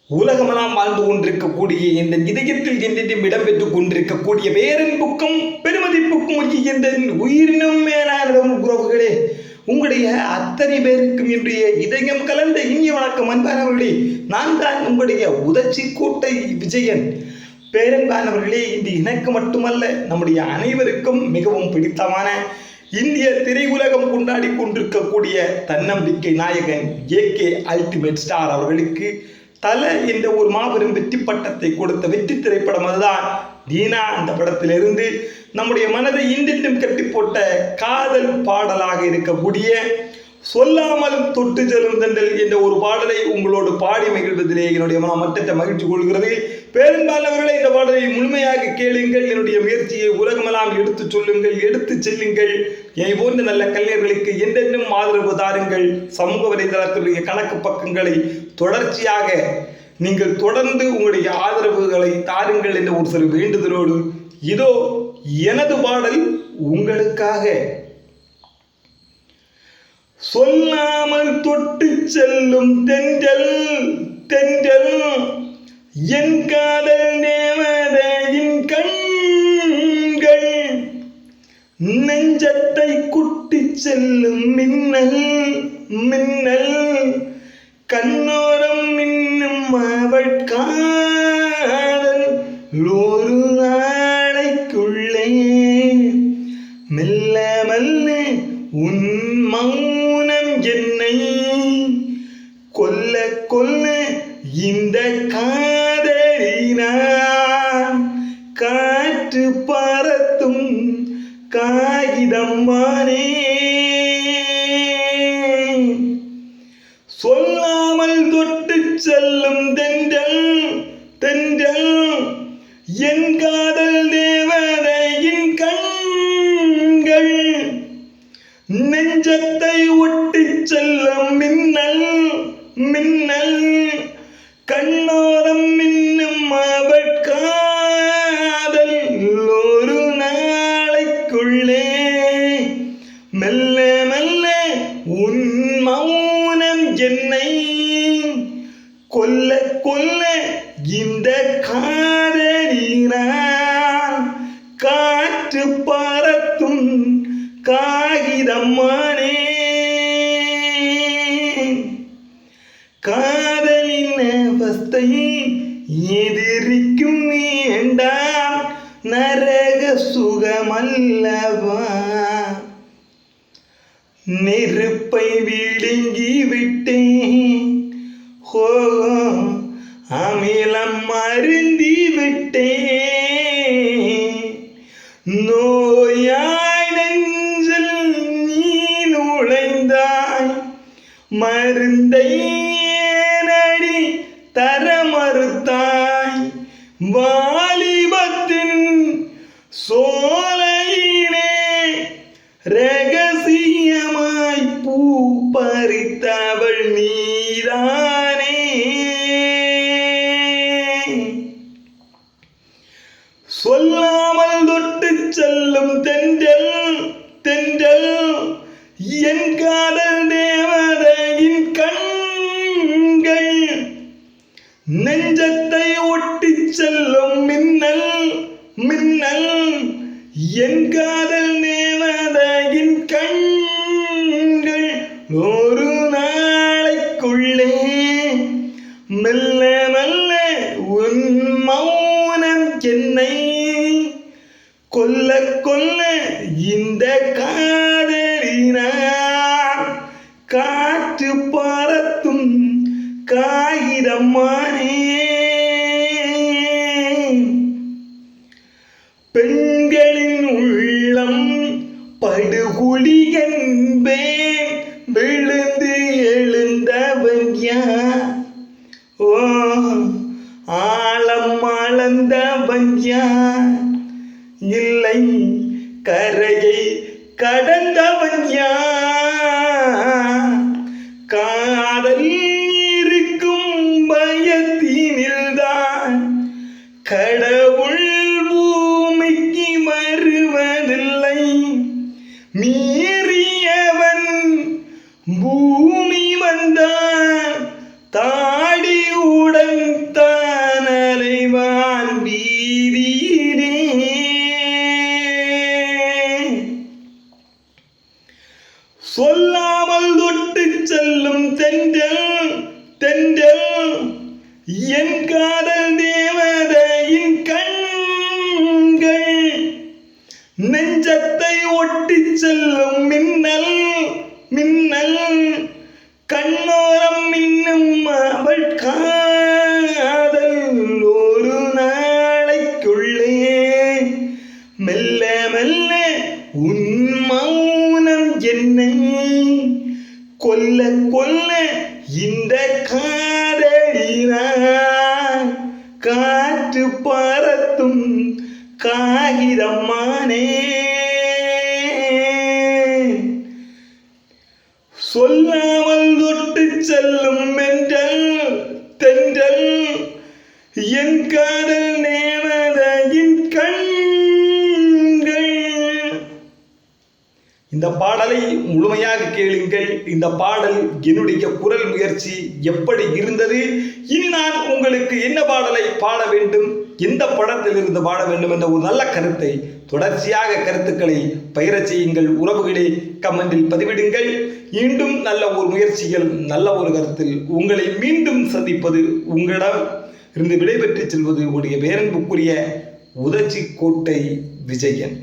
உலகமெல்லாம் வாழ்ந்து கொண்டிருக்கக்கூடிய இந்த இதயத்தில் என்றென்றும் இடம்பெற்றுக் கொண்டிருக்கக்கூடிய பேரன்புக்கும் பெருமதிப்புக்கும் என்ற உயிரினும் மேலான உறவுகளே, உங்களுடைய அத்தனை பேருக்கும் இன்றைய இதயம் கலந்த இனிய வணக்கம். அன்பானவர்களே, நான் தான் உங்களுடைய உதச்சி கோட்டை விஜயன். பேரன்பானவர்களே, இது எனக்கு மட்டுமல்ல, நம்முடைய அனைவருக்கும் மிகவும் பிடித்தமான இந்திய திரையுலகம் கொண்டாடி கொண்டிருக்கக்கூடிய தன்னம்பிக்கை நாயகன் ஏகே அல்டிமேட் ஸ்டார் அவர்களுக்கு தலை என்ற ஒரு மாபெரும் வெற்றி பட்டத்தை கொடுத்த வெற்றி திரைப்படம் அதுதான் தீனா. அந்த படத்திலிருந்து நம்முடைய மனதை இன்றென்றும் கட்டி போட்ட காதல் பாடலாக இருக்கக்கூடிய சொல்லாமல் தொட்டு செல்லும் தண்டல் என்ற ஒரு பாடலை உங்களோடு பாடி மகிழ்வதிலே என்னுடைய மனம் மற்ற மகிழ்ச்சி கொள்கிறது. பெரும்பாலானவர்களை இந்த பாடலை முழுமையாக கேளுங்கள். என்னுடைய முயற்சியை உலகமெல்லாம் எடுத்து சொல்லுங்கள், எடுத்து செல்லுங்கள். என்னை போன்ற நல்ல கலைஞர்களுக்கு என்றென்றும் ஆதரவு தாருங்கள். சமூக வலைதளத்துடைய கணக்கு பக்கங்களை தொடர்ச்சியாக நீங்கள் தொடர்ந்து உங்களுடைய ஆதரவுகளை தாருங்கள் என்ற ஒரு சிறு வேண்டுதலோடு இதோ எனது பாடல் உங்களுக்காக. சொல்லாமல் தொட்டு செல்லும் தென்றல் தென்றல் என் காதல் தேவதையின் கண்கள், நெஞ்சத்தை குட்டி செல்லும் மின்னல் மின்னல், கண்ணோரம் மின்னும் அவள் காதல் ஒரு நாளைக்குள்ளே மெல்ல மெல்ல உன் மௌனம் என்னை கொல்ல கொல்ல, இந்த காதலினான் காற்று பறத்தும் காகிதம் மானே. சொல்லாமல் தொட்டு செல்லும் தென்றல் தென்றல் என் காதல் தேவதையின் கண்கள், நெஞ்சத்தை ஒட்டி செல்லும் மின்னல் மின்னல், கண்ணோரம் மின்னும் அவள் காதல் ஒரு நாளைக்குள்ளே மெல்ல மெல்ல உன் மௌனம் என்னை கொல்ல கொல்ல, இந்த காதலினால் காற்று பறத்தும் காகிதம்மானே. காதலின் அவஸ்தை எதிரிக்கும் வேண்டாம், நரக சுகமல்லவா. நெருப்பை விழுங்கி விட்டேன், ஹோ அமிலம் மருந்தி விட்டேன், நோயாய் நெஞ்சில் நீ நுழைந்தாய், மருந்தை ஏனடி தர மறுத்தாய், வாலிபத்தின் சோலையிலே ரகசியமாய் பூ பறித்தவள் நீதானே. சொல்லாமல் தொட்டு செல்லும் தென்றல் தென்றல் என் காதல் தேவதையின் கண்கள், நெஞ்சத்தை ஒட்டி செல்லும் மின்னல் மின்னல், என் காதல் தேவதையின் கண்கள் ஒரு நாளைக்குள்ளே மெல்ல மெல்ல உன் மௌனம் என்னை கொல்ல கொல்ல, இந்த காதலினால் காற்று பறத்தும் காகிதம்மானே. பெண்களின் உள்ளம் படுகுழி என்பேன், விழுந்து எழுந்தவன் யார், ஓ ஆழம் அளந்தவன் யார், இல்லை கரையை கடந்தவன் யார். காதல் இருக்கும் பயத்தினில்தான் கடவுள் பூமிக்கு வருவதில்லை, மீறியவன் பூமி வந்தான் தாடியுடன் என் காதல் தேவதையின் கண்கள் நெஞ்சத்தை ஒட்டி செல்லும் மின்னல் மின்னல் கண்ணோரம் மின்னும் அவள் காதல் ஒரு நாளைக்குள்ளே மெல்ல மெல்ல உன் மௌனம் என்னை கொல்ல கொல்ல இந்த காதலினால் காற்று பறத்தும் காகிதமானே சொல்லாமல் தொட்டு செல்லும் மென்றல் தென்றல் என் காதல் நேமதையின் கண்கள். இந்த பாடலை முழுமையாக கேளுங்கள். இந்த பாடல் என்னுடைய குரல் முயற்சி எப்படி இருந்தது, இனி நான் உங்களுக்கு என்ன பாடலை பாட வேண்டும், எந்த படத்தில் இருந்து பாட வேண்டும் என்ற ஒரு நல்ல கருத்தை தொடர்ச்சியாக கருத்துக்களை பகிரச் செய்யுங்கள். உறவுகளே, கமெண்டில் பதிவிடுங்கள். மீண்டும் நல்ல ஒரு முயற்சிகள் நல்ல ஒரு கருத்தில் உங்களை மீண்டும் சந்திப்பது, உங்களிடம் இருந்து விடைபெற்று செல்வது உடைய பேரன்புக்குரிய உதச்சி கோட்டை விஜயன்.